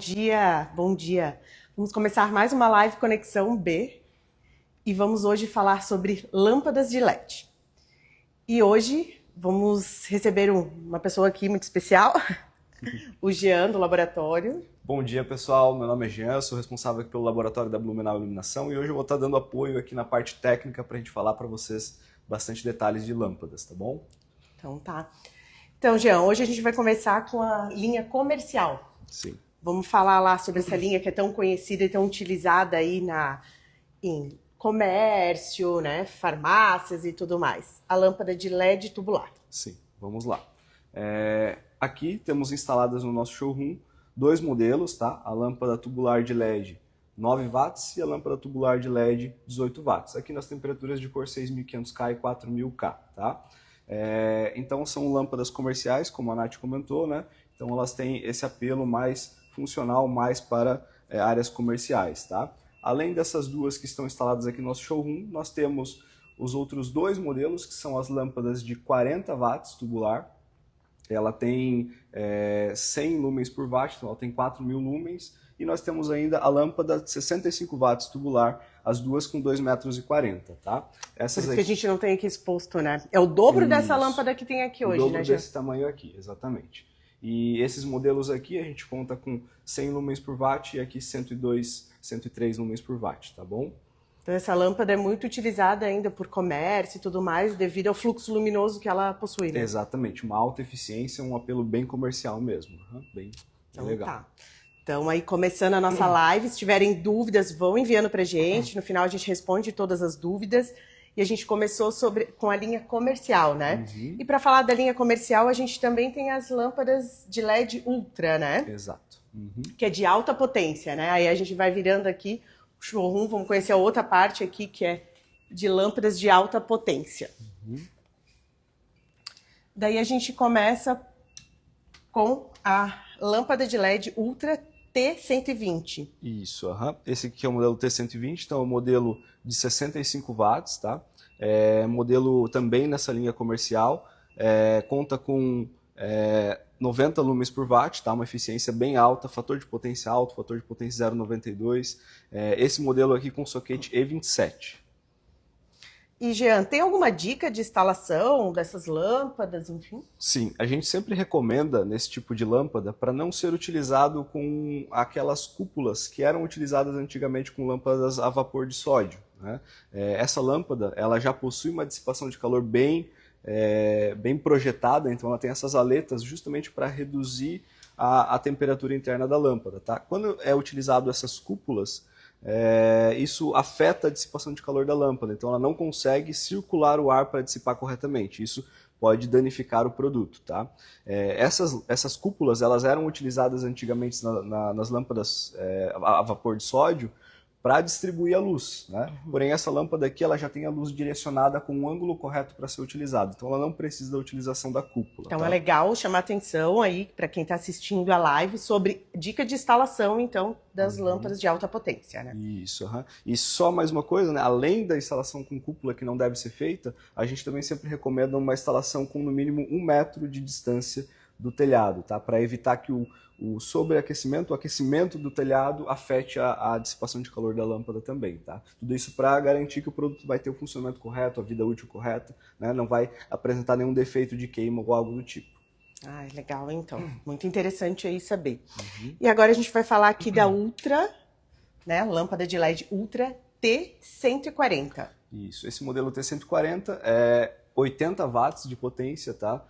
dia, bom dia. Vamos começar mais uma live Conexão B e vamos hoje falar sobre lâmpadas de LED. E hoje vamos receber uma pessoa aqui muito especial, o Jean, do laboratório. Bom dia, pessoal. Meu nome é Jean, sou responsável aqui pelo laboratório da Blumenau Iluminação e hoje eu vou estar dando apoio aqui na parte técnica para a gente falar para vocês bastante detalhes de lâmpadas, tá bom? Então tá. Então, Jean, hoje a gente vai começar com a linha comercial. Sim. Vamos falar lá sobre essa linha que é tão conhecida e tão utilizada aí em comércio, né, farmácias e tudo mais. A lâmpada de LED tubular. Sim, vamos lá. Aqui temos instaladas no nosso showroom dois modelos, tá? A lâmpada tubular de LED 9 watts e a lâmpada tubular de LED 18 watts. Aqui nas temperaturas de cor 6.500K e 4.000K, tá? Então são lâmpadas comerciais, como a Nath comentou, né? Então elas têm esse apelo mais funcional, mais para áreas comerciais, tá? Além dessas duas que estão instaladas aqui no nosso showroom, nós temos os outros dois modelos, que são as lâmpadas de 40 watts tubular. Ela tem 100 lumens por watt, então ela tem 4.000 lumens. E nós temos ainda a lâmpada de 65 watts tubular, as duas com 2,40 metros, tá? Por isso que a gente não tem aqui exposto, né? É o dobro dessa lâmpada que tem aqui hoje, né, O dobro desse tamanho aqui, exatamente. E esses modelos aqui a gente conta com 100 lumens por watt e aqui 102, 103 lumens por watt, tá bom? Então essa lâmpada é muito utilizada ainda por comércio e tudo mais, devido ao fluxo luminoso que ela possui, né? Exatamente, uma alta eficiência, um apelo bem comercial mesmo, bem Então, legal. Tá. Então aí começando a nossa live, se tiverem dúvidas vão enviando pra gente, no final a gente responde todas as dúvidas. E a gente começou com a linha comercial, né? Uhum. E para falar da linha comercial, a gente também tem as lâmpadas de LED Ultra, né? Exato. Uhum. Que é de alta potência, né? Aí a gente vai virando aqui o showroom, vamos conhecer a outra parte aqui, que é de lâmpadas de alta potência. Uhum. Daí a gente começa com a lâmpada de LED Ultra T120. Isso, esse aqui é o modelo T120, então é o modelo de 65 watts, tá? Modelo também nessa linha comercial, conta com 90 lumens por watt, tá? Uma eficiência bem alta, fator de potência alto, fator de potência 0,92. Esse modelo aqui com soquete E27. E, Jean, tem alguma dica de instalação dessas lâmpadas, enfim? Sim, a gente sempre recomenda nesse tipo de lâmpada para não ser utilizado com aquelas cúpulas que eram utilizadas antigamente com lâmpadas a vapor de sódio, né? Essa lâmpada ela já possui uma dissipação de calor bem projetada, então ela tem essas aletas justamente para reduzir a temperatura interna da lâmpada, tá? Quando é utilizado essas cúpulas, isso afeta a dissipação de calor da lâmpada, então ela não consegue circular o ar para dissipar corretamente. Isso pode danificar o produto, tá? Essas cúpulas elas eram utilizadas antigamente nas lâmpadas a vapor de sódio para distribuir a luz, né? Porém essa lâmpada aqui ela já tem a luz direcionada com o ângulo correto para ser utilizada, então ela não precisa da utilização da cúpula. Então tá? é legal chamar atenção aí para quem está assistindo a live sobre dica de instalação então das lâmpadas de alta potência, né? Isso, E só mais uma coisa, né? Além da instalação com cúpula que não deve ser feita, a gente também sempre recomenda uma instalação com no mínimo 1 metro de distância do telhado, tá? Para evitar que o sobreaquecimento, o aquecimento do telhado afete a dissipação de calor da lâmpada também, tá? Tudo isso para garantir que o produto vai ter o funcionamento correto, a vida útil correta, né? Não vai apresentar nenhum defeito de queima ou algo do tipo. Ah, legal, então. Muito interessante aí saber. E agora a gente vai falar aqui da Ultra, né? Lâmpada de LED Ultra T140. Isso, esse modelo T140 é 80 watts de potência, tá?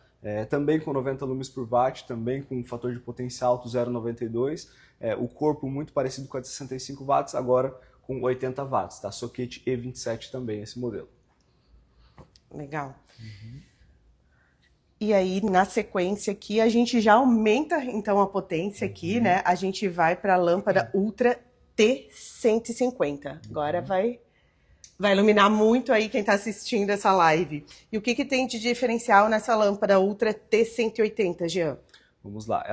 Também com 90 lumens por watt, também com fator de potência alto 0,92. O corpo muito parecido com a de 65 watts, agora com 80 watts, tá? Soquete E27 também, esse modelo. Legal. E aí, na sequência aqui, a gente já aumenta, então, a potência aqui, né? A gente vai para a lâmpada Ultra T150. Agora vai iluminar muito aí quem está assistindo essa live. E o que tem de diferencial nessa lâmpada Ultra T180, Jean? Vamos lá,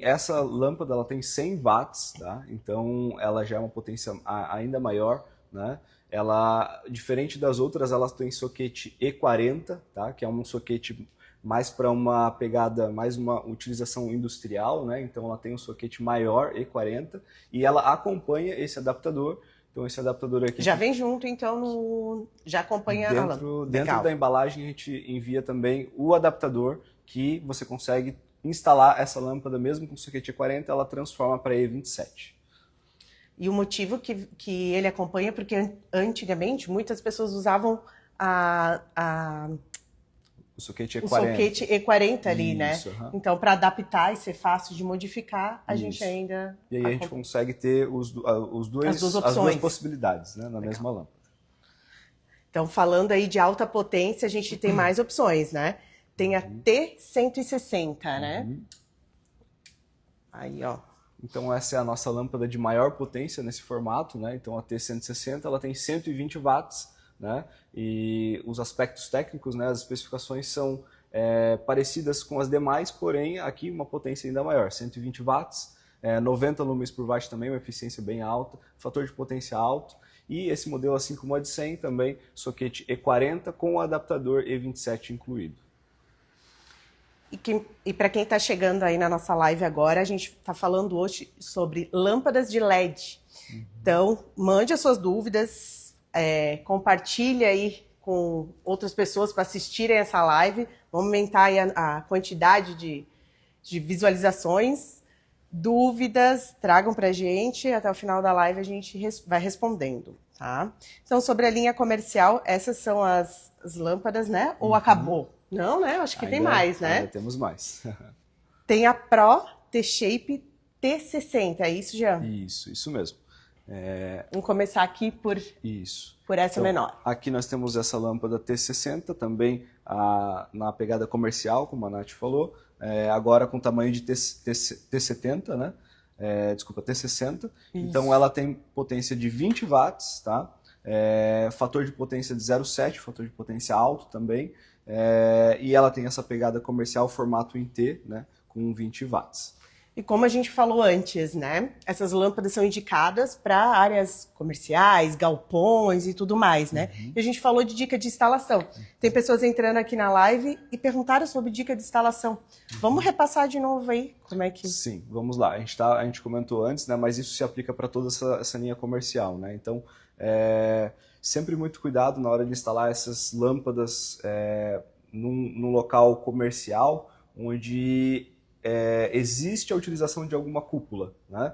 essa lâmpada ela tem 100 watts, tá? Então ela já é uma potência ainda maior, né? Ela, diferente das outras, ela tem soquete E40, tá? Que é um soquete mais para uma pegada, mais uma utilização industrial, né? Então ela tem um soquete maior, E40, e ela acompanha esse adaptador. Então esse adaptador aqui... Já vem junto, então, já acompanha a lâmpada. Dentro da embalagem a gente envia também o adaptador, que você consegue instalar essa lâmpada, mesmo com soquete E40, ela transforma para E27. E o motivo que ele acompanha, porque antigamente muitas pessoas usavam o soquete E40. O soquete E40 ali, isso, né? Então, para adaptar e ser fácil de modificar, a gente ainda... E aí a gente consegue ter as duas possibilidades, né, na mesma lâmpada. Então, falando aí de alta potência, a gente tem mais opções, né? Tem a T160, né? Aí, ó. Então essa é a nossa lâmpada de maior potência nesse formato, né? Então a T160 ela tem 120 watts, né? E os aspectos técnicos, né? As especificações são parecidas com as demais, porém aqui uma potência ainda maior, 120 watts, 90 lumens por watt também, uma eficiência bem alta, fator de potência alto. E esse modelo, assim como a de 100, também soquete E40 com o adaptador E27 incluído. E para quem está chegando aí na nossa live agora, a gente está falando hoje sobre lâmpadas de LED. Então, mande as suas dúvidas, compartilhe aí com outras pessoas para assistirem essa live. Vamos aumentar aí a quantidade de visualizações, dúvidas, tragam para a gente. Até o final da live a gente vai respondendo, tá? Então, sobre a linha comercial, essas são as lâmpadas, né? Ou acabou? Não, né? Acho que tem mais, né? Ainda temos mais. Tem a Pro T-Shape T60, é isso, Jean? Isso mesmo. Vamos começar aqui por essa menor. Aqui nós temos essa lâmpada T60, também na pegada comercial, como a Nath falou, agora com tamanho de T70, né? Desculpa, T60. Isso. Então ela tem potência de 20 watts, tá? Fator de potência de 0,7, fator de potência alto também. E ela tem essa pegada comercial formato em T, né, com 20 watts. E como a gente falou antes, né, essas lâmpadas são indicadas para áreas comerciais, galpões e tudo mais, né? E a gente falou de dica de instalação. Tem pessoas entrando aqui na live e perguntaram sobre dica de instalação. Vamos repassar de novo aí, como é que... Sim, vamos lá. A gente comentou antes, né, mas isso se aplica para toda essa linha comercial, né? Então, sempre muito cuidado na hora de instalar essas lâmpadas num local comercial onde existe a utilização de alguma cúpula, né?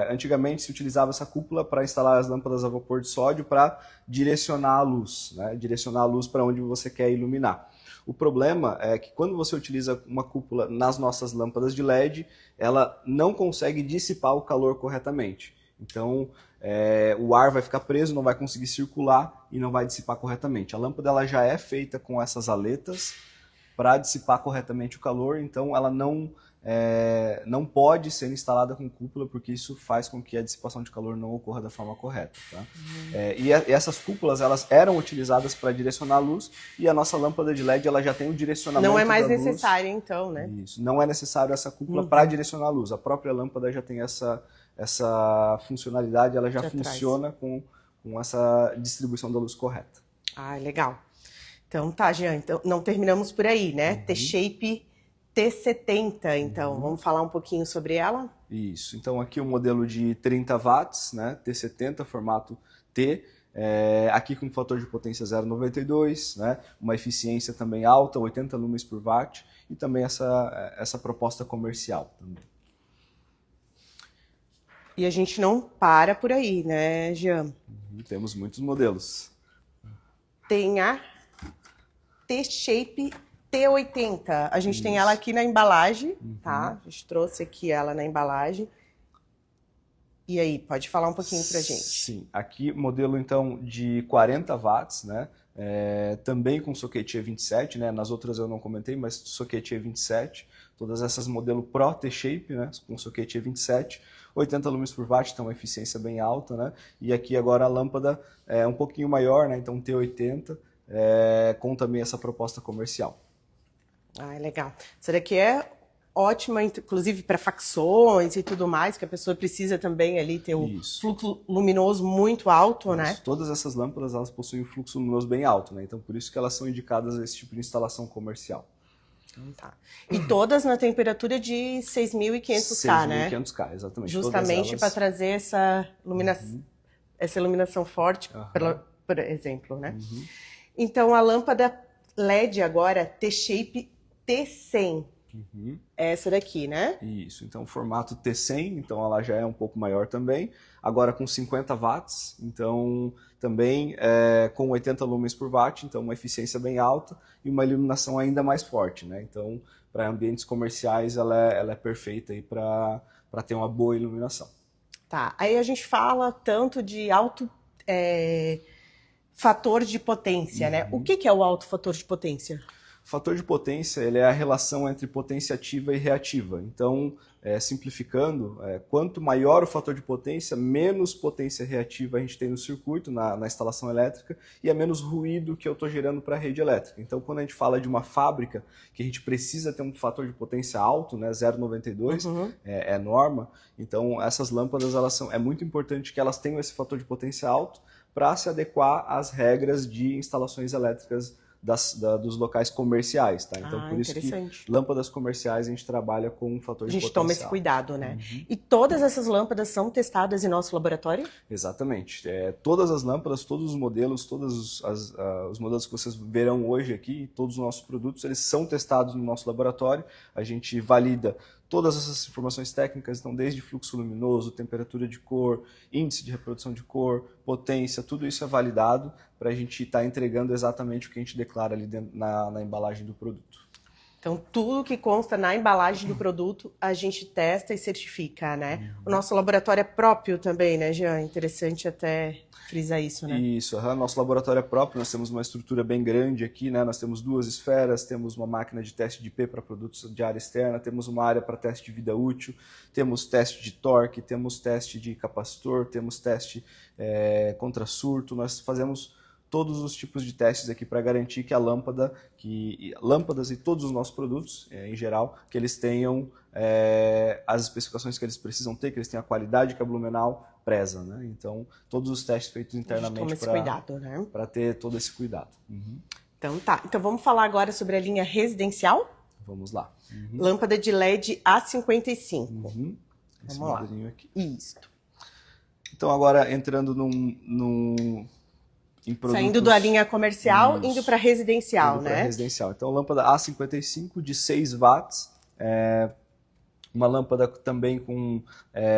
Antigamente se utilizava essa cúpula para instalar as lâmpadas a vapor de sódio para direcionar a luz, né? Direcionar a luz para onde você quer iluminar. O problema é que quando você utiliza uma cúpula nas nossas lâmpadas de LED, ela não consegue dissipar o calor corretamente. Então, o ar vai ficar preso, não vai conseguir circular e não vai dissipar corretamente. A lâmpada ela já é feita com essas aletas para dissipar corretamente o calor, então ela não pode ser instalada com cúpula, porque isso faz com que a dissipação de calor não ocorra da forma correta. Tá? E essas cúpulas elas eram utilizadas para direcionar a luz, e a nossa lâmpada de LED ela já tem o direcionamento Não é mais da luz. necessário, então, né? Isso, não é necessário essa cúpula para direcionar a luz. A própria lâmpada já tem essa funcionalidade, ela já funciona com essa distribuição da luz correta. Ah, legal. Então tá, Jean, então, não terminamos por aí, né? T-Shape T70, então, vamos falar um pouquinho sobre ela? Isso, então aqui o modelo de 30 watts, né? T70, formato T, aqui com fator de potência 0,92, né? Uma eficiência também alta, 80 lumens por watt, e também essa proposta comercial também. E a gente não para por aí, né, Jean? Temos muitos modelos. Tem a T-Shape T80. A gente tem ela aqui na embalagem, tá? A gente trouxe aqui ela na embalagem. E aí, pode falar um pouquinho pra gente? Sim, aqui modelo então de 40 watts, né? Também com soquete E27, né? Nas outras eu não comentei, mas soquete E27. Todas essas modelo Pro T-Shape, né? Com soquete E27. 80 lumens por watt, então uma eficiência bem alta, né? E aqui agora a lâmpada é um pouquinho maior, né? Então T80, com também essa proposta comercial. Ah, legal. Essa daqui é ótima, inclusive para facções e tudo mais, que a pessoa precisa também ali ter o fluxo luminoso muito alto, né? Todas essas lâmpadas elas possuem um fluxo luminoso bem alto, né? Então por isso que elas são indicadas a esse tipo de instalação comercial. Então tá. E todas na temperatura de 6.500K, né? 6.500K, exatamente. Justamente para trazer essa iluminação forte, por exemplo, né? Então a lâmpada LED agora, T-Shape T100. É essa daqui, né? Isso, então formato T100, então ela já é um pouco maior também, agora com 50 watts, então também com 80 lumens por watt, então uma eficiência bem alta e uma iluminação ainda mais forte, né? Então, para ambientes comerciais, ela é perfeita aí para ter uma boa iluminação. Tá, aí a gente fala tanto de alto fator de potência, né? O que é o alto fator de potência? O fator de potência ele é a relação entre potência ativa e reativa. Então, simplificando, quanto maior o fator de potência, menos potência reativa a gente tem no circuito, na instalação elétrica, e é menos ruído que eu estou gerando para a rede elétrica. Então, quando a gente fala de uma fábrica que a gente precisa ter um fator de potência alto, né, 0,92, é norma, então essas lâmpadas é muito importante que elas tenham esse fator de potência alto para se adequar às regras de instalações elétricas dos locais comerciais, tá? Então, por isso que lâmpadas comerciais a gente trabalha com um fator de potência. A gente toma esse cuidado, né? E todas essas lâmpadas são testadas em nosso laboratório? Exatamente. Todas as lâmpadas, todos os modelos, todos os modelos que vocês verão hoje aqui, todos os nossos produtos, eles são testados no nosso laboratório. A gente valida todas essas informações técnicas, então desde fluxo luminoso, temperatura de cor, índice de reprodução de cor, potência, tudo isso é validado para a gente estar entregando exatamente o que a gente declara ali na embalagem do produto. Então, tudo que consta na embalagem do produto, a gente testa e certifica, né? O nosso laboratório é próprio também, né, Jean? Interessante até frisar isso, né? Isso, nosso laboratório é próprio, nós temos uma estrutura bem grande aqui, né? Nós temos 2 esferas, temos uma máquina de teste de IP para produtos de área externa, temos uma área para teste de vida útil, temos teste de torque, temos teste de capacitor, temos teste contra surto, nós fazemos todos os tipos de testes aqui para garantir que lâmpadas e todos os nossos produtos, em geral, que eles tenham as especificações que eles precisam ter, que eles tenham a qualidade que a Blumenau preza, né? Então, todos os testes feitos internamente para ter todo esse cuidado. Então tá, então vamos falar agora sobre a linha residencial? Vamos lá. Lâmpada de LED A55. Esse Vamos lá. modelinho aqui. Isso. Então agora entrando em produtos... Saindo da linha comercial, indo para residencial, né? Residencial. Então, lâmpada A55 de 6 watts, uma lâmpada também com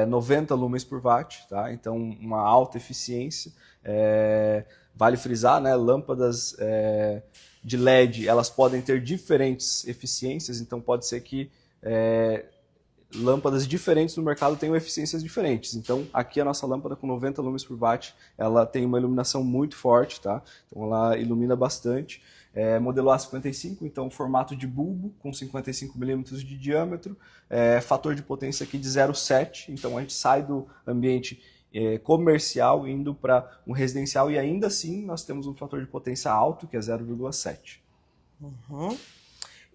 90 lumens por watt, tá? Então uma alta eficiência. Vale frisar, né? Lâmpadas de LED, elas podem ter diferentes eficiências, então pode ser que lâmpadas diferentes no mercado tenham eficiências diferentes. Então, aqui a nossa lâmpada com 90 lumens por watt, ela tem uma iluminação muito forte, tá? Então, ela ilumina bastante. Modelo A55, então formato de bulbo com 55 milímetros de diâmetro, fator de potência aqui de 0,7, então a gente sai do ambiente comercial indo para um residencial e ainda assim nós temos um fator de potência alto, que é 0,7.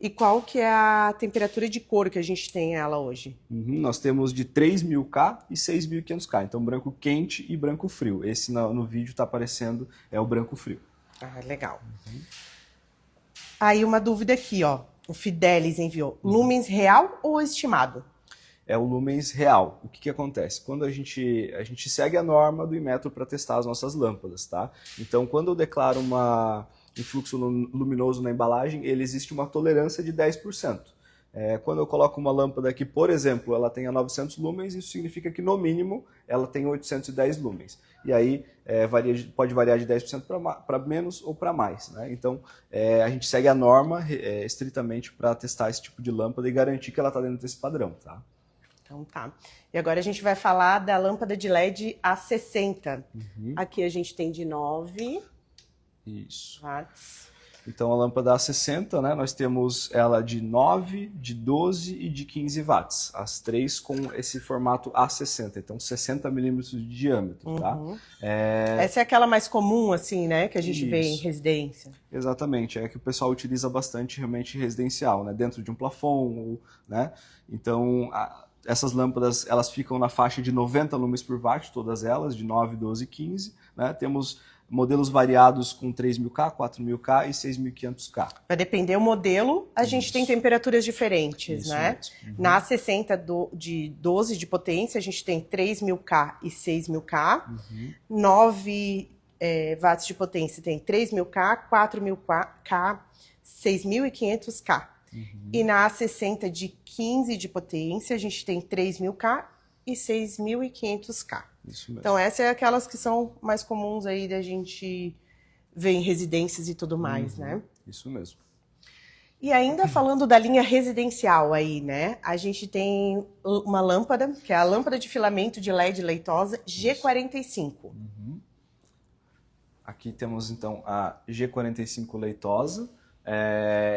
E qual que é a temperatura de cor que a gente tem ela hoje? Nós temos de 3.000K e 6.500K, então branco quente e branco frio. Esse no vídeo está aparecendo, é o branco frio. Ah, legal. Aí uma dúvida aqui, ó. O Fidelis enviou. Lumens real ou estimado? É o lumens real. O que acontece? Quando a gente segue a norma do Inmetro para testar as nossas lâmpadas, tá? Então, quando eu declaro um fluxo luminoso na embalagem, existe uma tolerância de 10%. Quando eu coloco uma lâmpada que, por exemplo, ela tenha 900 lumens, isso significa que, no mínimo, ela tem 810 lumens. E aí pode variar de 10% para menos ou para mais, né? Então, a gente segue a norma estritamente para testar esse tipo de lâmpada e garantir que ela está dentro desse padrão, tá? Então tá. E agora a gente vai falar da lâmpada de LED A60. Aqui a gente tem de 9 watts. Então a lâmpada A60, né, nós temos ela de 9, de 12 e de 15 watts. As três com esse formato A60, então 60 milímetros de diâmetro, tá? Essa é aquela mais comum, assim, né, que a gente vê em residência. Exatamente, é que o pessoal utiliza bastante realmente residencial, né, dentro de um plafond, né? Então essas lâmpadas elas ficam na faixa de 90 lumens por watt, todas elas, de 9, 12 e 15. Né? Temos modelos variados com 3.000K, 4.000K e 6.500K. Vai depender do modelo, a gente tem temperaturas diferentes, Isso né? mesmo. Na 60 de 12 de potência, a gente tem 3.000K e 6.000K. 9 watts de potência tem 3.000K, 4.000K, 6.500K. E na 60 de 15 de potência, a gente tem 3.000K e 6.500K. Isso mesmo. Então, essas é aquelas que são mais comuns aí da gente ver em residências e tudo mais, né? Isso mesmo. E ainda falando da linha residencial aí, né? A gente tem uma lâmpada, que é a lâmpada de filamento de LED leitosa G45. Aqui temos, então, a G45 leitosa.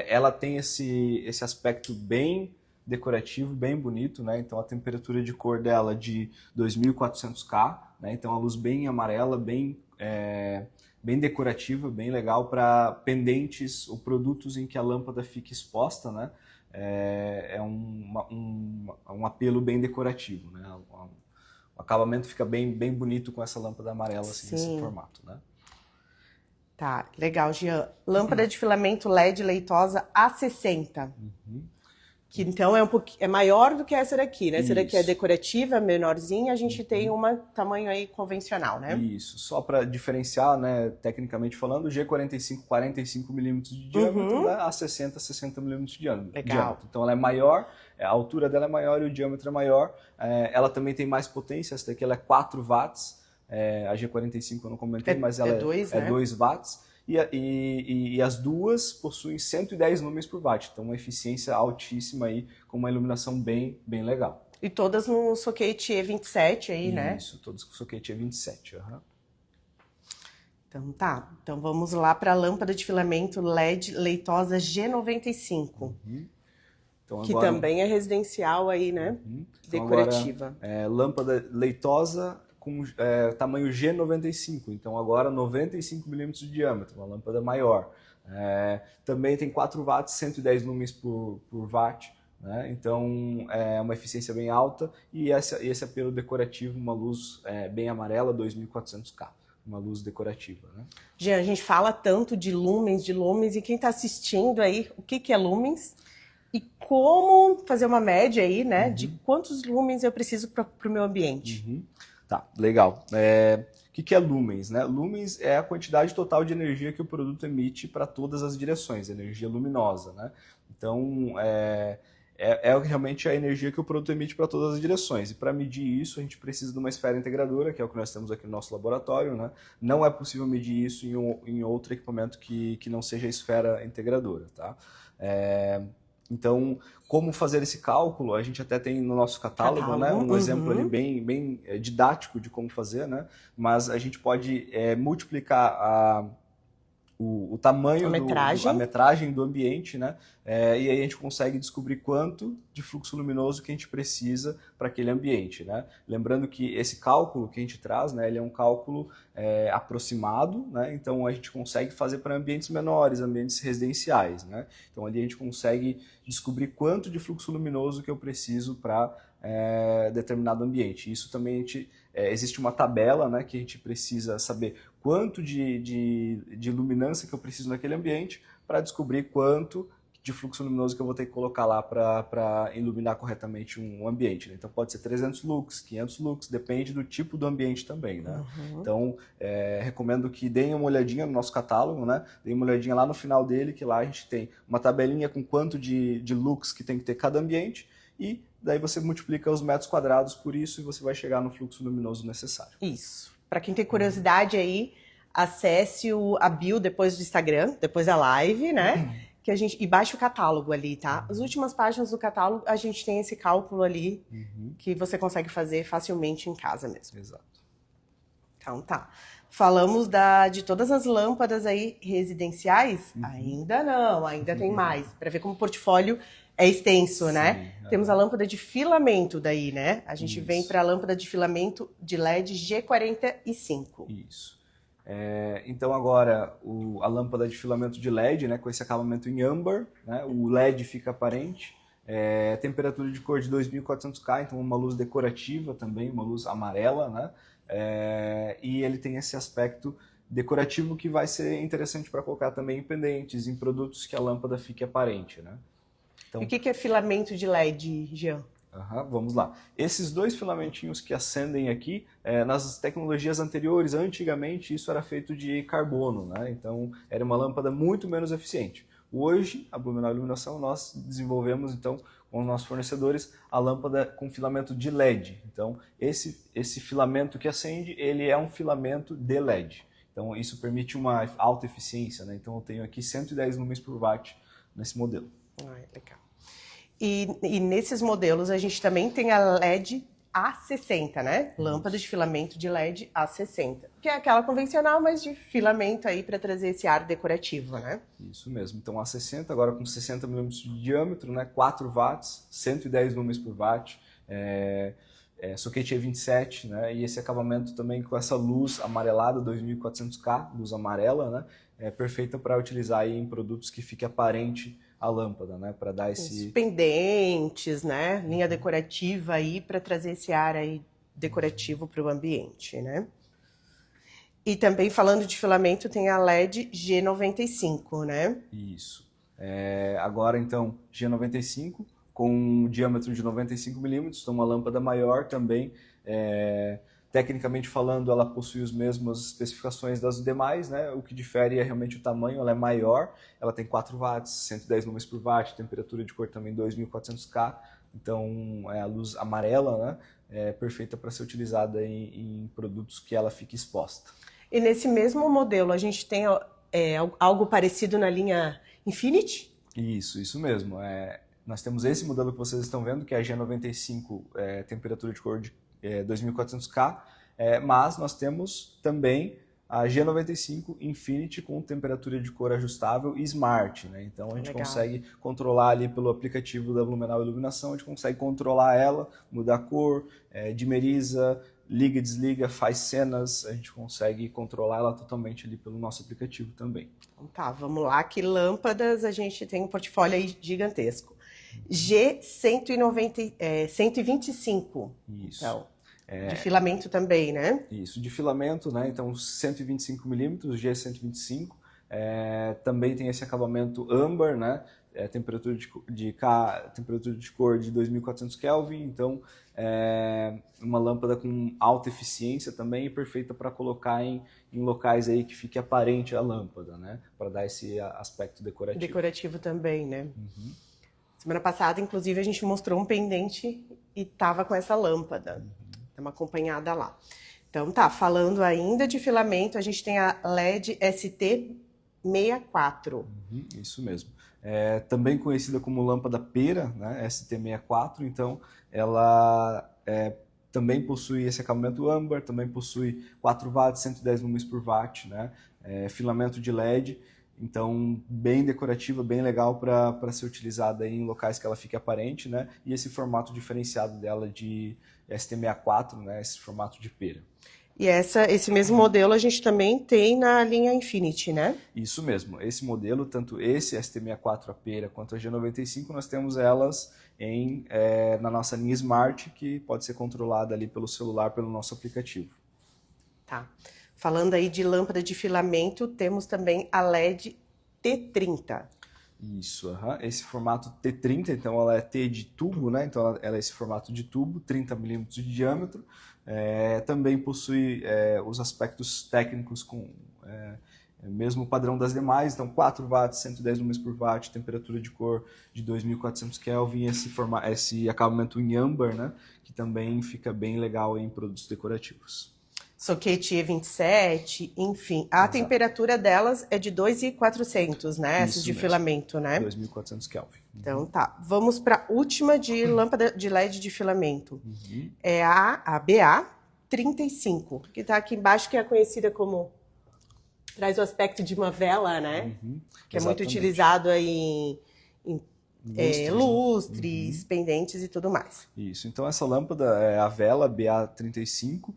Ela tem esse aspecto bem decorativo, bem bonito, né? Então, a temperatura de cor dela é de 2.400K, né? Então, a luz bem amarela, bem decorativa, bem legal para pendentes ou produtos em que a lâmpada fica exposta, né? É um apelo bem decorativo, né? O acabamento fica bem bonito com essa lâmpada amarela, assim, nesse formato, né? Tá, legal, Jean. Lâmpada de filamento LED leitosa A60. Que então é maior do que essa daqui, né? Essa daqui é decorativa, menorzinha, a gente tem um tamanho aí convencional, né? Isso, só para diferenciar, né, tecnicamente falando, o G45, 45 milímetros de diâmetro, né, a 60, 60 milímetros de diâmetro. Legal. Então ela é maior, a altura dela é maior e o diâmetro é maior. Ela também tem mais potência, essa daqui ela é 4 watts, a G45 eu não comentei, mas ela é 2 watts. E as duas possuem 110 lumens por watt, então uma eficiência altíssima aí, com uma iluminação bem legal. E todas no soquete E27 aí, né? Isso, todas com soquete E27. Então tá, então vamos lá para a lâmpada de filamento LED leitosa G95. Então, que agora, também é residencial aí, né? Então, decorativa. Agora, lâmpada leitosa com tamanho G95, então agora 95 milímetros de diâmetro, uma lâmpada maior. Também tem 4 watts, 110 lumens por watt, né? Então é uma eficiência bem alta e esse apelo decorativo, uma luz bem amarela, 2400K, uma luz decorativa, né? Jean, a gente fala tanto de lumens, e quem está assistindo aí, o que é lumens? E como fazer uma média aí, né, de quantos lumens eu preciso para o meu ambiente. Tá, legal. O que é lumens, né? Lumens é a quantidade total de energia que o produto emite para todas as direções, energia luminosa, né? Então, realmente a energia que o produto emite para todas as direções. E para medir isso, a gente precisa de uma esfera integradora, que é o que nós temos aqui no nosso laboratório, né? Não é possível medir isso em outro equipamento que não seja a esfera integradora, tá? Então, como fazer esse cálculo? A gente até tem no nosso catálogo, né, um exemplo ali bem didático de como fazer, né? Mas a gente pode multiplicar o tamanho, a metragem do ambiente, né? E aí a gente consegue descobrir quanto de fluxo luminoso que a gente precisa para aquele ambiente, né? Lembrando que esse cálculo que a gente traz, né, ele é um cálculo aproximado, né? Então a gente consegue fazer para ambientes menores, ambientes residenciais, né? Então ali a gente consegue descobrir quanto de fluxo luminoso que eu preciso para determinado ambiente. Isso também existe uma tabela, né, que a gente precisa saber quanto de luminância que eu preciso naquele ambiente para descobrir quanto de fluxo luminoso que eu vou ter que colocar lá para iluminar corretamente um ambiente, né? Então pode ser 300 lux, 500 lux, depende do tipo do ambiente também, né? Então recomendo que deem uma olhadinha no nosso catálogo, né? Deem uma olhadinha lá no final dele, que lá a gente tem uma tabelinha com quanto de lux que tem que ter cada ambiente e daí você multiplica os metros quadrados por isso e você vai chegar no fluxo luminoso necessário. Isso. Para quem tem curiosidade aí, acesse a bio depois do Instagram, depois da live, né? E baixe o catálogo ali, tá? As últimas páginas do catálogo, a gente tem esse cálculo ali que você consegue fazer facilmente em casa mesmo. Exato. Então tá. Falamos de todas as lâmpadas aí residenciais? Ainda não, ainda tem mais. Para ver como o portfólio é extenso, né? Temos a lâmpada de filamento daí, né? A gente vem para a lâmpada de filamento de LED G45. Isso. Então agora a lâmpada de filamento de LED, né, com esse acabamento em âmbar, né, o LED fica aparente, temperatura de cor de 2400K, então uma luz decorativa também, uma luz amarela, né? E ele tem esse aspecto decorativo que vai ser interessante para colocar também em pendentes, em produtos que a lâmpada fique aparente, né? Então, e o que é filamento de LED, Jean? Vamos lá. Esses dois filamentinhos que acendem aqui, nas tecnologias anteriores, antigamente, isso era feito de carbono, né? Então, era uma lâmpada muito menos eficiente. Hoje, a Blumenau Iluminação, nós desenvolvemos, então, com os nossos fornecedores, a lâmpada com filamento de LED. Então, esse filamento que acende, ele é um filamento de LED. Então, isso permite uma alta eficiência, né? Então, eu tenho aqui 110 lumens por watt nesse modelo. Legal. E nesses modelos a gente também tem a LED A60, né? Lâmpada de filamento de LED A60, que é aquela convencional, mas de filamento aí para trazer esse ar decorativo, né? Isso mesmo. Então A60 agora com 60 milímetros de diâmetro, né? 4 watts, 110 lumens por watt, soquete E27, né? E esse acabamento também com essa luz amarelada 2400K, luz amarela, né? É perfeita para utilizar aí em produtos que fique aparente a lâmpada, né, para dar esse... Os pendentes, né, linha decorativa aí, para trazer esse ar aí decorativo para o ambiente, né. E também, falando de filamento, tem a LED G95, né. Isso. Agora, então, G95, com um diâmetro de 95 milímetros, então uma lâmpada maior também, tecnicamente falando, ela possui as mesmas especificações das demais, né? O que difere é realmente o tamanho, ela é maior, ela tem 4 watts, 110 lumens por watt, temperatura de cor também 2400K, então a luz amarela, né? É perfeita para ser utilizada em produtos que ela fique exposta. E nesse mesmo modelo, a gente tem algo parecido na linha Infinity? Isso mesmo. Nós temos esse modelo que vocês estão vendo, que é a G95, temperatura de cor de 2400K, mas nós temos também a G95 Infinity com temperatura de cor ajustável e Smart, né? Então a gente consegue controlar ali pelo aplicativo da Blumenau Iluminação, a gente consegue controlar ela, mudar a cor, dimeriza, liga e desliga, faz cenas, a gente consegue controlar ela totalmente ali pelo nosso aplicativo também. Então tá, vamos lá, que lâmpadas a gente tem um portfólio aí gigantesco. G125. Isso. Então, de filamento também, né? Isso, de filamento, né? Então 125 milímetros, G125. Também tem esse acabamento âmbar, né? Temperatura de cor de 2400 Kelvin, então uma lâmpada com alta eficiência também e perfeita para colocar em locais aí que fique aparente a lâmpada, né? Para dar esse aspecto decorativo. Decorativo também, né? Semana passada, inclusive, a gente mostrou um pendente e tava com essa lâmpada. Dá uma acompanhada lá. Então tá, falando ainda de filamento, a gente tem a LED ST64. Isso mesmo. Também conhecida como lâmpada pera, né? ST64, então ela também possui esse acabamento âmbar, também possui 4 watts, 110 lumens por watt, né? Filamento de LED, então bem decorativa, bem legal para ser utilizada em locais que ela fique aparente, né? E esse formato diferenciado dela de ST64, né? Esse formato de pera. E esse mesmo modelo a gente também tem na linha Infinity, né? Isso mesmo. Esse modelo, tanto esse ST64 a pera quanto a G95, nós temos elas na nossa linha Smart, que pode ser controlada ali pelo celular, pelo nosso aplicativo. Tá. Falando aí de lâmpada de filamento, temos também a LED T30. Isso, esse formato T30, então ela é T de tubo, né? Então ela é esse formato de tubo, 30 milímetros de diâmetro. Também possui os aspectos técnicos com mesmo padrão das demais, então 4 watts, 110 lumens por watt, temperatura de cor de 2400 Kelvin, esse acabamento em âmbar, né? Que também fica bem legal em produtos decorativos. Soquete E27, enfim. A temperatura delas é de 2.400, né? Essas de filamento, né? 2.400 Kelvin. Então tá. Vamos para a última de lâmpada de LED de filamento. É a BA35, que tá aqui embaixo, que é conhecida como... Traz o aspecto de uma vela, né? Que é muito utilizado aí em lustres, pendentes e tudo mais. Isso, então essa lâmpada é a vela BA35,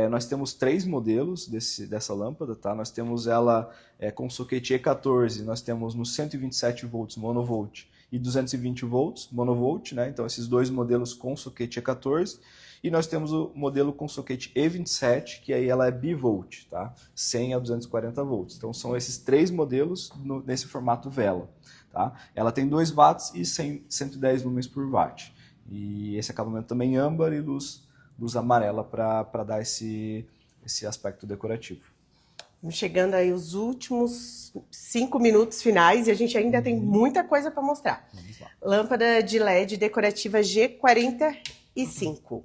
nós temos 3 modelos dessa lâmpada, tá? Nós temos ela com soquete E14, nós temos no 127 volts monovolt e 220 volts, monovolt, né? Então esses dois modelos com soquete E14. E nós temos o modelo com soquete E27, que aí ela é bivolt, tá? 100 a 240 volts. Então são esses três modelos nesse formato vela, tá? Ela tem 2 watts e 110 lumens por watt. E esse acabamento também âmbar e luz amarela para dar esse aspecto decorativo. Chegando aí os últimos 5 minutos finais e a gente ainda tem muita coisa para mostrar. Vamos lá. Lâmpada de LED decorativa G45.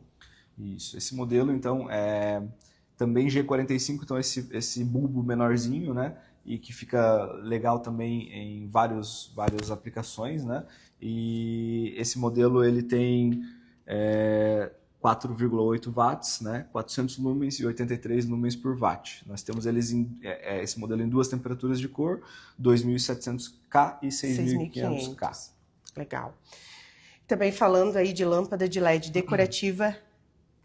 Isso, esse modelo então é também G45, então esse bulbo menorzinho, né? E que fica legal também em várias aplicações, né? E esse modelo ele tem 4,8 watts, né? 400 lumens e 83 lumens por watt. Nós temos esse modelo em duas temperaturas de cor, 2700K e 6500K. Legal. Também falando aí de lâmpada de LED decorativa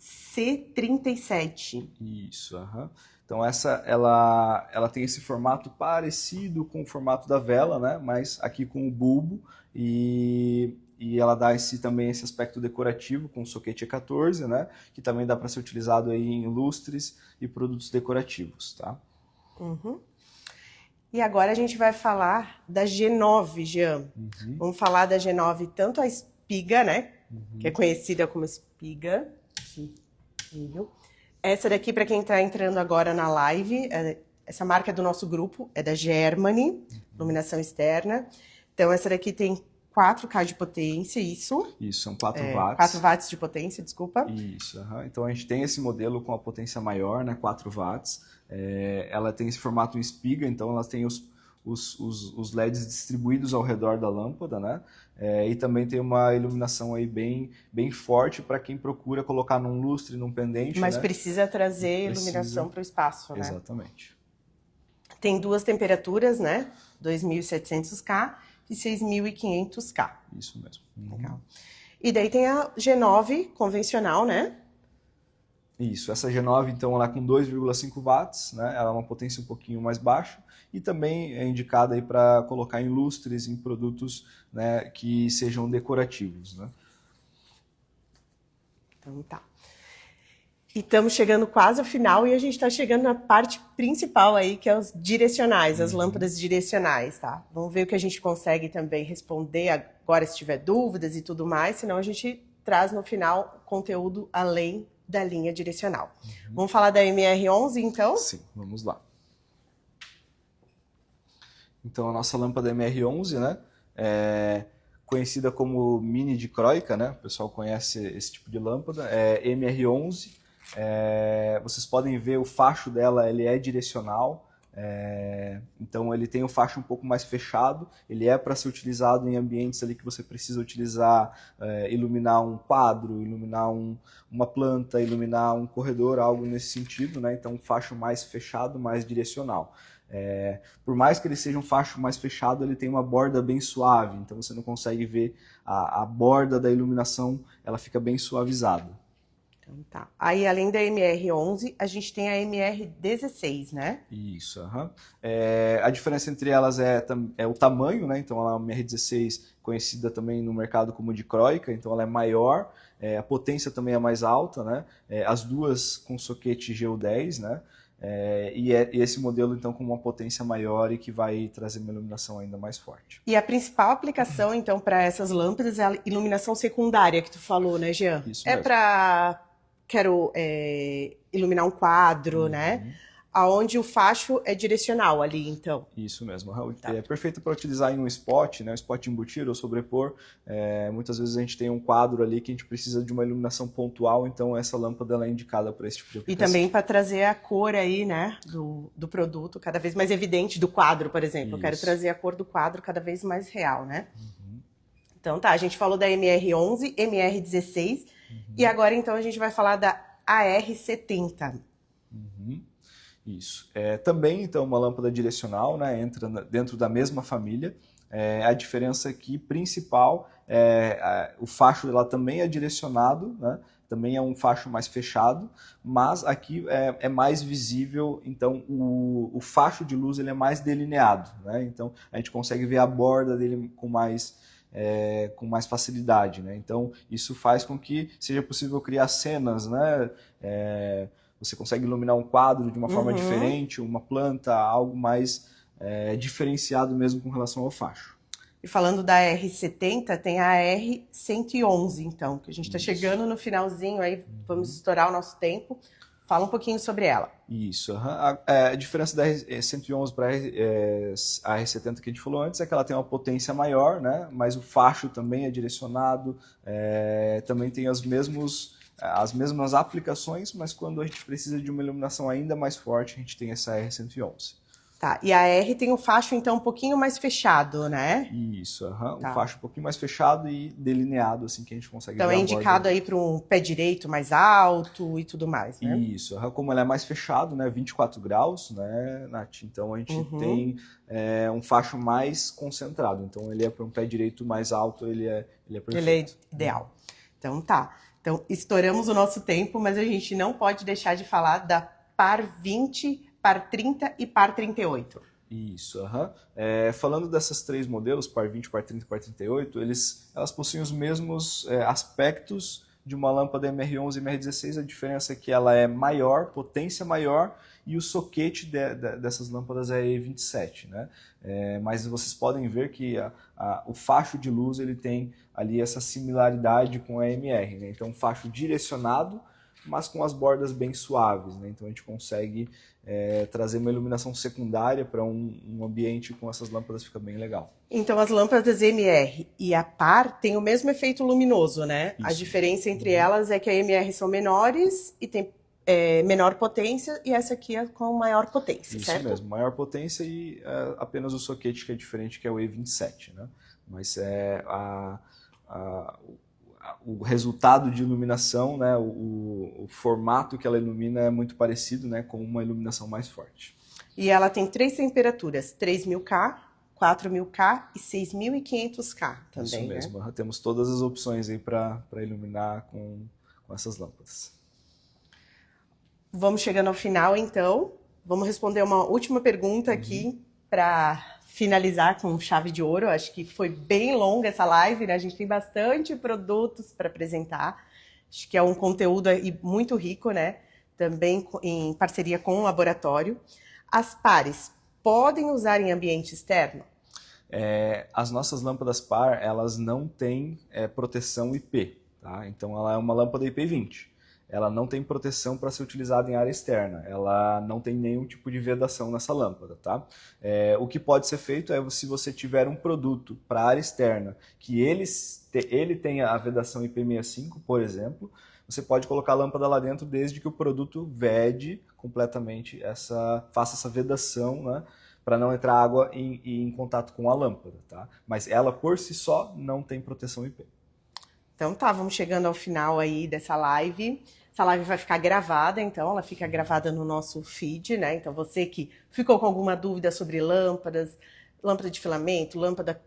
C37. Isso, aham. Então ela tem esse formato parecido com o formato da vela, né? Mas aqui com o bulbo e ela dá também esse aspecto decorativo com o soquete E14, né? Que também dá para ser utilizado aí em lustres e produtos decorativos, tá? Uhum. E agora a gente vai falar da G9, Jean. Uhum. Vamos falar da G9, tanto a espiga, né? Que é conhecida como espiga. Essa daqui, para quem está entrando agora na live, essa marca é do nosso grupo, é da Germany, iluminação externa. Então, essa daqui tem 4K de potência, isso. Isso, são 4 watts. 4 watts de potência, desculpa. Isso, então a gente tem esse modelo com a potência maior, né, 4 watts. Ela tem esse formato em espiga, então ela tem os LEDs distribuídos ao redor da lâmpada, né? E também tem uma iluminação aí bem forte para quem procura colocar num lustre, num pendente. Mas né? precisa trazer iluminação para o espaço, né? Exatamente. Tem duas temperaturas, né? 2700K e 6500K. Isso mesmo. Legal. E daí tem a G9 convencional, né? Isso, essa G9 então ela é com 2,5 watts, né? Ela é uma potência um pouquinho mais baixa e também é indicada aí para colocar em lustres, em produtos, né, que sejam decorativos, né? Então tá. E estamos chegando quase ao final e a gente está chegando na parte principal aí, que é os direcionais, as lâmpadas direcionais, tá? Vamos ver o que a gente consegue também responder agora se tiver dúvidas e tudo mais, senão a gente traz no final conteúdo além da linha direcional. Vamos falar da MR11, então? Sim, vamos lá. Então, a nossa lâmpada MR11, né, conhecida como mini dicróica, né, o pessoal conhece esse tipo de lâmpada, é MR11. Vocês podem ver o facho dela, ele é direcional, então ele tem o facho um pouco mais fechado, ele é para ser utilizado em ambientes ali que você precisa utilizar, iluminar um quadro, iluminar uma planta, iluminar um corredor, algo nesse sentido, né? Então um facho mais fechado, mais direcional. Por mais que ele seja um facho mais fechado, ele tem uma borda bem suave, então você não consegue ver a borda da iluminação, ela fica bem suavizada. Então tá. Aí, além da MR11, a gente tem a MR16, né? Isso, a diferença entre elas é o tamanho, né? Então, ela é uma MR16 conhecida também no mercado como dicróica, então ela é maior, a potência também é mais alta, né? As duas com soquete GU10, né? E esse modelo, então, com uma potência maior e que vai trazer uma iluminação ainda mais forte. E a principal aplicação, então, para essas lâmpadas é a iluminação secundária que tu falou, né, Jean? Isso mesmo. Quero iluminar um quadro, né? Aonde o facho é direcional ali, então. Isso mesmo. Tá. É perfeito para utilizar em um spot, né? Um spot embutir ou sobrepor. Muitas vezes a gente tem um quadro ali que a gente precisa de uma iluminação pontual, então essa lâmpada ela é indicada para esse tipo de aplicação. E também para trazer a cor aí, né? Do produto cada vez mais evidente do quadro, por exemplo. Isso. Eu quero trazer a cor do quadro cada vez mais real, né? Então tá, a gente falou da MR11, MR16 e agora então a gente vai falar da AR70. Isso. Também, então, uma lâmpada direcional, né, entra dentro da mesma família. A diferença aqui principal o facho dela também é direcionado, né, também é um facho mais fechado, mas aqui é mais visível, então o facho de luz ele é mais delineado, né, então a gente consegue ver a borda dele com mais com mais facilidade, né? Então, isso faz com que seja possível criar cenas, né? Você consegue iluminar um quadro de uma forma diferente, uma planta, algo mais diferenciado mesmo com relação ao facho. E falando da R70, tem a R111, então, que a gente está chegando no finalzinho, aí vamos estourar o nosso tempo. Fala um pouquinho sobre ela. Isso. A diferença da R111 para a R70 que a gente falou antes é que ela tem uma potência maior, né? Mas o facho também é direcionado, também tem as mesmas aplicações, mas quando a gente precisa de uma iluminação ainda mais forte, a gente tem essa R111. Tá, e a R tem o facho, então, um pouquinho mais fechado, né? Isso, tá. Um facho um pouquinho mais fechado e delineado, assim, que a gente consegue ver. Então é indicado aí para um pé direito mais alto e tudo mais, né? Isso, como ele é mais fechado, né, 24 graus, né, Nath? Então a gente tem um facho mais concentrado. Então ele é para um pé direito mais alto, ele é perfeito. Ele é ideal. Então tá. Então estouramos o nosso tempo, mas a gente não pode deixar de falar da Par 20, Par 30 e Par 38. Isso, falando dessas três modelos, Par 20, Par 30 e Par 38, elas possuem os mesmos aspectos de uma lâmpada MR11 e MR16, a diferença é que ela é maior, potência maior, e o soquete dessas lâmpadas é E27, né? Mas vocês podem ver que o facho de luz ele tem ali essa similaridade com a MR, né? Então um facho direcionado, mas com as bordas bem suaves, né? Então a gente consegue trazer uma iluminação secundária para um ambiente com essas lâmpadas, fica bem legal. Então as lâmpadas MR e a Par têm o mesmo efeito luminoso, né? Isso. A diferença entre elas é que a MR são menores e tem menor potência, e essa aqui é com maior potência, Isso certo? mesmo, maior potência e apenas o soquete que é diferente, que é o E27, né? Mas o resultado de iluminação, né, o formato que ela ilumina é muito parecido, né, com uma iluminação mais forte. E ela tem 3 temperaturas, 3000K, 4000K e 6500K também, Isso mesmo, né? Temos todas as opções aí para iluminar com essas lâmpadas. Vamos chegando ao final, então. Vamos responder uma última pergunta aqui para finalizar com chave de ouro. Acho que foi bem longa essa live, né? A gente tem bastante produtos para apresentar. Acho que é um conteúdo aí muito rico, né? Também em parceria com o laboratório. As pares podem usar em ambiente externo? As nossas lâmpadas par, elas não têm proteção IP, tá? Então ela é uma lâmpada IP20. Ela não tem proteção para ser utilizada em área externa, ela não tem nenhum tipo de vedação nessa lâmpada, tá? O que pode ser feito é, se você tiver um produto para área externa que ele tenha a vedação IP65, por exemplo, você pode colocar a lâmpada lá dentro desde que o produto vede completamente, faça essa vedação, né? Para não entrar água em contato com a lâmpada, tá? Mas ela por si só não tem proteção IP. Então tá, vamos chegando ao final aí dessa live. Essa live vai ficar gravada, então ela fica gravada no nosso feed, né? Então você que ficou com alguma dúvida sobre lâmpadas, lâmpada de filamento, lâmpada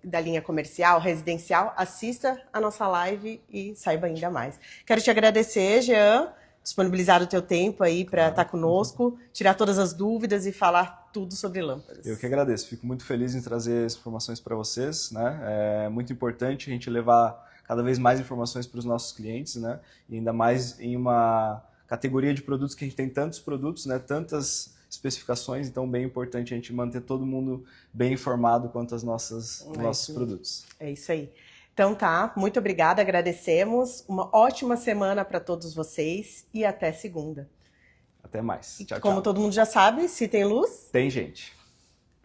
da linha comercial, residencial, assista a nossa live e saiba ainda mais. Quero te agradecer, Jean, disponibilizar o teu tempo aí para estar conosco, tirar todas as dúvidas e falar tudo sobre lâmpadas. Eu que agradeço, fico muito feliz em trazer as informações para vocês, né? É muito importante a gente levar cada vez mais informações para os nossos clientes, né? E ainda mais em uma categoria de produtos que a gente tem tantos produtos, né? Tantas especificações, então bem importante a gente manter todo mundo bem informado quanto aos nossos produtos. É isso aí. Então tá, muito obrigada, agradecemos. Uma ótima semana para todos vocês e até segunda. Até mais. Tchau, Como todo mundo já sabe, se tem luz... Tem gente.